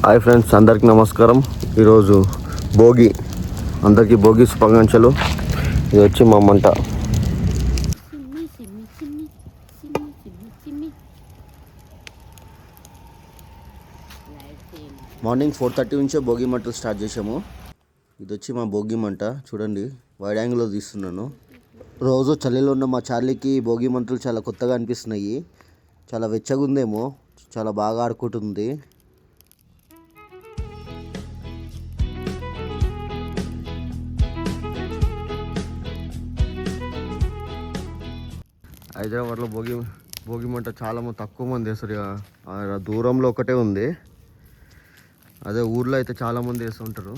Hi friends, అందరికీ నమస్కారం. ఈరోజు భోగి, అందరికీ భోగి శుభాకాంక్షలు. ఇది వచ్చి మా మంట. మార్నింగ్ 4:30 నుంచే భోగి మంటలు స్టార్ట్ చేసాము. ఇది వచ్చి మా భోగి మంట. చూడండి, వైడ్ యాంగిల్లో తీస్తున్నాను. రోజు చలిలో ఉన్న మా చార్లీకి భోగి మంటలు చాలా కొత్తగా అనిపిస్తున్నాయి. చాలా వెచ్చగా ఉందేమో, చాలా బాగా ఆడుకుంటుంది. హైదరాబాద్లో భోగి మంట చాలా తక్కువ మంది వేస్తారు. దూరంలో ఒకటే ఉంది. అదే ఊర్లో అయితే చాలామంది వేస్తుంటారు.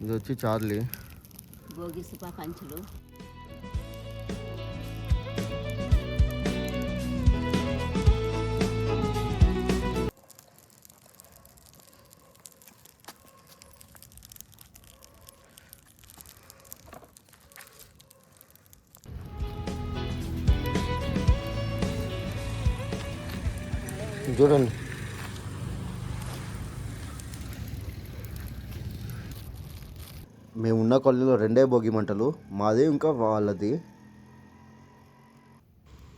ఇది వచ్చి చార్లీ. భోగి శుభాకాంక్షలు. చూడండి, మేమున్న కాలనీలో 2 భోగి మంటలు, మాది ఇంకా వాళ్ళది.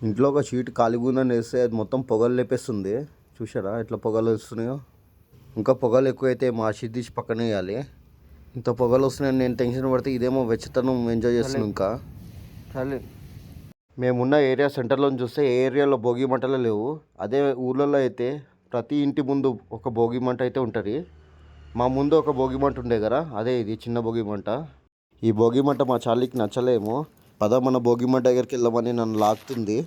ఇంట్లో ఒక షీట్ కాలిగుందని వేస్తే అది మొత్తం పొగలు లేపేస్తుంది. చూసారా ఎట్లా పొగలు వస్తున్నాయో? ఇంకా పొగలు ఎక్కువైతే మా షీట్ తీసి పక్కన వేయాలి. ఇంత పొగలు వస్తున్నాయని నేను టెన్షన్ పడితే ఇదేమో వెచ్చతనం ఎంజాయ్ చేస్తున్నాను. ఇంకా చాలే. మేమున్న ఏరియా సెంటర్లో చూస్తే ఏ ఏరియాలో భోగి మంటలు లేవు. అదే ఊర్లలో అయితే ప్రతి ఇంటి ముందు ఒక భోగి మంట అయితే ఉంటుంది. మా ముందు ఒక భోగి మంట ఉండే కదా, అదే ఇది చిన్న భోగి మంట. ఈ భోగి మంట మా చార్లీకి నచ్చలేమో. పద మన భోగి మంట దగ్గరికి వెళ్దామని నన్ను లాగుతుంది.